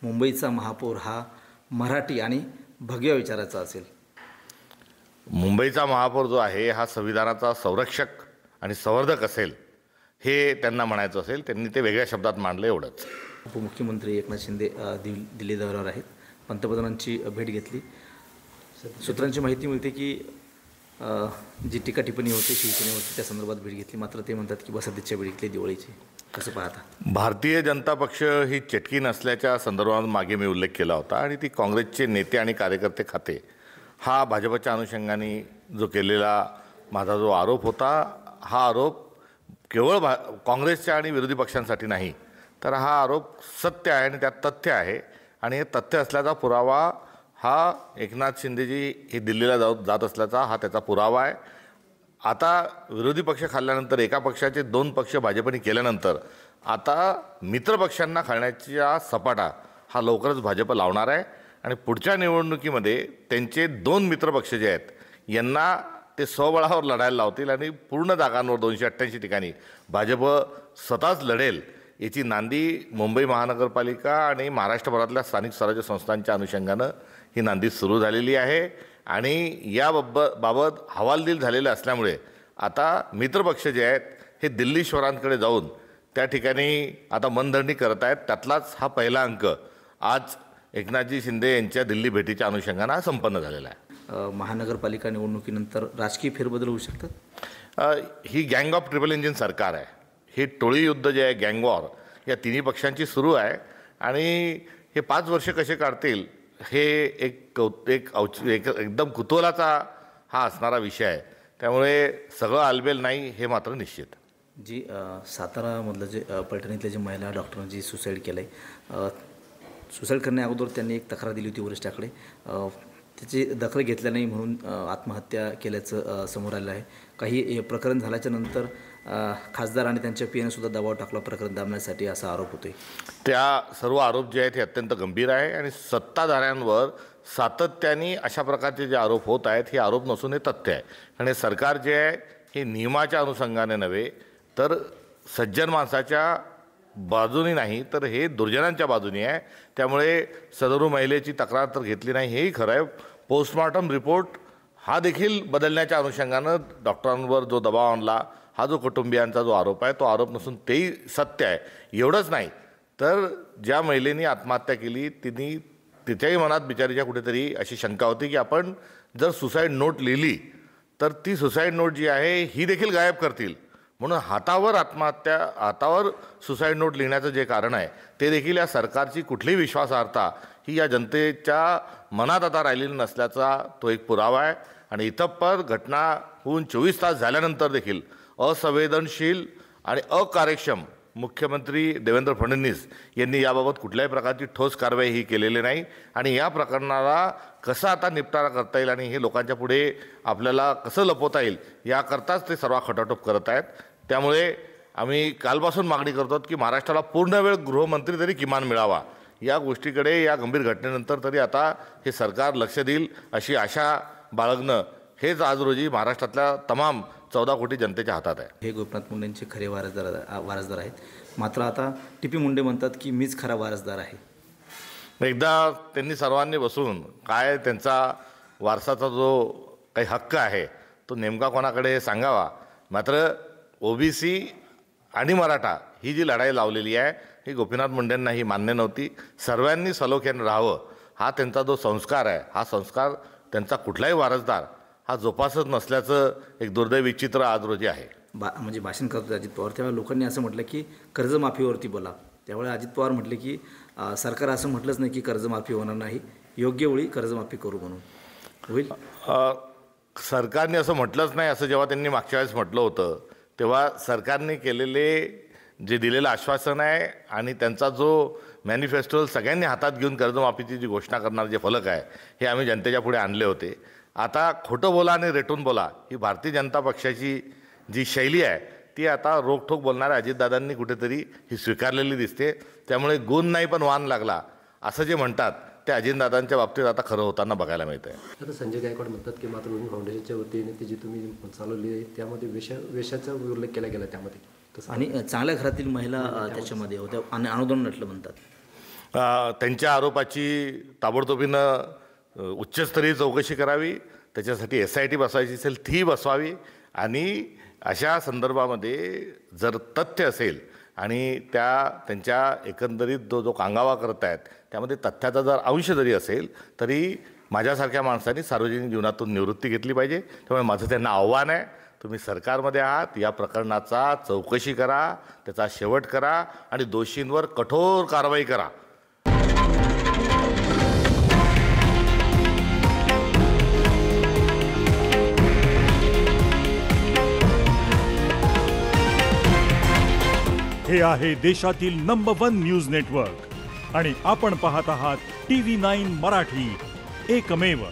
मुंबईचा महापौर हा मराठी आणि भगव्या विचाराचा असेल? मुंबईचा महापौर जो आहे हा संविधानाचा संरक्षक आणि संवर्धक असेल हे त्यांना म्हणायचं असेल, त्यांनी ते वेगळ्या शब्दात मांडलं एवढंच. उपमुख्यमंत्री एकनाथ शिंदे दिल्ली दौऱ्यावर आहेत. पंतप्रधानांची भेट घेतली. सूत्रांची माहिती मिळते की जी टीका टिप्पणी होते शिवसेनेवरती त्या संदर्भात भेट घेतली. मात्र ते म्हणतात की सध्याच्या भेट घेतली दिवाळीची. कसं पाहता? भारतीय जनता पक्ष ही चटकी नसल्याच्या संदर्भात मागे मी उल्लेख केला होता आणि ती काँग्रेसचे नेते आणि कार्यकर्ते खाते हा भाजपच्या अनुषंगाने जो केलेला माझा जो आरोप होता, हा आरोप केवळ काँग्रेसच्या आणि विरोधी पक्षांसाठी नाही, तर हा आरोप सत्य आहे आणि त्यात तथ्य आहे. आणि हे तथ्य असल्याचा पुरावा हा एकनाथ शिंदेजी हे दिल्लीला जात असल्याचा हा त्याचा पुरावा आहे. आता विरोधी पक्ष खाल्ल्यानंतर, एका पक्षाचे 2 पक्ष भाजपने केल्यानंतर आता मित्रपक्षांना खाण्याचा सपाटा हा लवकरच भाजप लावणार आहे. आणि पुढच्या निवडणुकीमध्ये त्यांचे 2 मित्रपक्ष जे आहेत यांना ते स्वबळावर लढायला लावतील आणि पूर्ण जागांवर 288 ठिकाणी भाजप स्वतःच लढेल. याची नांदी मुंबई महानगरपालिका आणि महाराष्ट्रभरातल्या स्थानिक स्वराज्य संस्थांच्या अनुषंगानं ही नांदी सुरू झालेली आहे. आणि या बाबत हवालदिल झालेलं असल्यामुळे आता मित्रपक्ष जे आहेत हे दिल्लीश्वरांकडे जाऊन त्या ठिकाणी आता मनधरणी करत आहेत. त्यातलाच हा पहिला अंक आज एकनाथजी शिंदे यांच्या दिल्ली भेटीच्या अनुषंगानं संपन्न झालेला आहे. महानगरपालिका निवडणुकीनंतर राजकीय फेरबदल होऊ शकतात? ही गँग ऑफ ट्रिपल इंजिन सरकार आहे. हे टोळी युद्ध जे आहे, गँग वॉर, या तिन्ही पक्षांची सुरू आहे. आणि हे 5 वर्ष कसे काढतील हे एकदम कुतूहलाचा हा असणारा विषय आहे. त्यामुळे सगळं आलबेल नाही हे मात्र निश्चित. जी सातारामधलं जे पैठणीतल्या जे महिला डॉक्टरांनी जी सुसाईड केलं आहे, सुसाईड करण्याअगोदर त्यांनी एक तक्रार दिली होती वरिष्ठाकडे. त्याची दखल घेतल्या नाही म्हणून आत्महत्या केल्याचं समोर आलं आहे. काही प्रकरण झाल्याच्या नंतर खासदार आणि त्यांच्या पीएने सुद्धा दबाव टाकला प्रकरण दाबण्यासाठी, असा आरोप होतोय. त्या सर्व आरोप जे आहेत हे अत्यंत गंभीर आहे आणि सत्ताधाऱ्यांवर सातत्याने अशा प्रकारचे जे आरोप होत आहेत हे आरोप नसून हे तथ्य आहे. आणि सरकार जे आहे हे नियमाच्या अनुषंगाने नव्हे तर सज्जन माणसाच्या बाजूनी नाही तर हे दुर्जनांच्या बाजूनी आहे. त्यामुळे सदरू महिलेची तक्रार तर घेतली नाही हेही खरं आहे. पोस्टमॉर्टम रिपोर्ट हा देखील बदलण्याच्या अनुषंगानं डॉक्टरांवर जो दबाव आणला, हा जो कुटुंबियांचा जो आरोप आहे तो आरोप नसून तेही सत्य आहे. एवढंच नाही तर ज्या महिलेने आत्महत्या केली तिच्याही मनात बिचारीच्या कुठेतरी अशी शंका होती की आपण जर सुसाईड नोट लिहिली तर ती सुसाईड नोट जी आहे ही देखील गायब करतील. म्हणून हातावर सुसाईड नोट लिहिण्याचं जे कारण आहे ते देखील या सरकारची कुठलीही विश्वासार्हता ही या जनतेच्या मनात आता राहिलेली नसल्याचा तो एक पुरावा आहे. आणि इतपर घटना होऊन 24 तास झाल्यानंतर देखील असंवेदनशील आणि अकार्यक्षम मुख्यमंत्री देवेंद्र फडणवीस यांनी याबाबत कुठल्याही प्रकारची ठोस कारवाई ही केलेली नाही. आणि या प्रकरणाला कसा आता निपटारा करता येईल आणि हे लोकांच्या पुढे आपल्याला कसं लपवता येईल याकरताच ते सर्व खटाटोप करत आहेत. त्यामुळे आम्ही कालपासून मागणी करतो की महाराष्ट्राला पूर्णवेळ गृहमंत्री तरी किमान मिळावा. या गोष्टीकडे या गंभीर घटनेनंतर तरी आता हे सरकार लक्ष देईल अशी आशा बाळगणं हेच आज रोजी महाराष्ट्रातल्या तमाम 14 कोटी जनतेच्या हातात आहे. हे गोपीनाथ मुंडेंचे खरे वारसदार आहेत. मात्र आता टी.पी. मुंडे म्हणतात की मीच खरा वारसदार आहे. एकदा त्यांनी सर्वांनी बसून काय त्यांचा वारसाचा जो काही हक्क आहे तो नेमका कोणाकडे सांगावा. मात्र ओबीसी आणि मराठा ही जी लढाई लावलेली आहे ही गोपीनाथ मुंडेंना ही मान्य नव्हती. सर्वांनी सलोख्याने राहावं हा त्यांचा जो संस्कार आहे, हा संस्कार त्यांचा कुठलाही वारसदार हा जोपासत नसल्याचं एक दुर्दैवी चित्र आज रोजी आहे. म्हणजे भाषण करत अजित पवार, त्यावेळेला लोकांनी असं म्हटलं की कर्जमाफीवरती बोला. त्यावेळी अजित पवार म्हटले की सरकार असं म्हटलंच नाही की कर्जमाफी होणार नाही, योग्य वेळी कर्जमाफी करू म्हणून होईल. सरकारने असं म्हटलंच नाही असं जेव्हा त्यांनी मागच्या वेळेस म्हटलं होतं तेव्हा सरकारने केलेले जे दिलेलं आश्वासन आहे आणि त्यांचा जो मॅनिफेस्टो सगळ्यांनी हातात घेऊन कर्जमाफीची जी घोषणा करणार जे फलक आहे हे आम्ही जनतेच्या पुढे आणले होते. आता खोटं बोला आणि रेटून बोला ही भारतीय जनता पक्षाची जी शैली आहे ती आता रोखठोक बोलणाऱ्या अजितदादांनी कुठेतरी ही स्वीकारलेली दिसते. त्यामुळे गुण नाही पण वान लागला असं जे म्हणतात ते अजितदादांच्या बाबतीत आता खरं होताना बघायला मिळतं आहे. आता संजय गायकवाड म्हणतात की मातृभूमी फाउंडेशनच्या वतीने ती जी तुम्ही चालवली आहे त्यामध्ये वेशाचा उल्लेख केला गेला त्यामध्ये, आणि चांगल्या घरातील महिला त्याच्यामध्ये होत्या आणि अनुदान नटलं म्हणतात. त्यांच्या आरोपाची ताबडतोबीनं उच्चस्तरीय चौकशी करावी, त्याच्यासाठी SIT बसवायची असेल ती बसवावी आणि अशा संदर्भामध्ये जर तथ्य असेल आणि त्यांच्या एकंदरीत जो कांगावा करत आहेत त्यामध्ये तथ्याचा जर अंश जरी असेल तरी माझ्यासारख्या माणसांनी सार्वजनिक जीवनातून निवृत्ती घेतली पाहिजे. त्यामुळे माझं त्यांना आव्हान आहे, तुम्ही सरकारमध्ये आहात, या प्रकरणाचा चौकशी करा, त्याचा शेवट करा आणि दोषींवर कठोर कारवाई करा. हे आहे देशातील नंबर 1 न्यूज नेटवर्क आणि आपण पाहत आहात TV9 मराठी, एकमेव.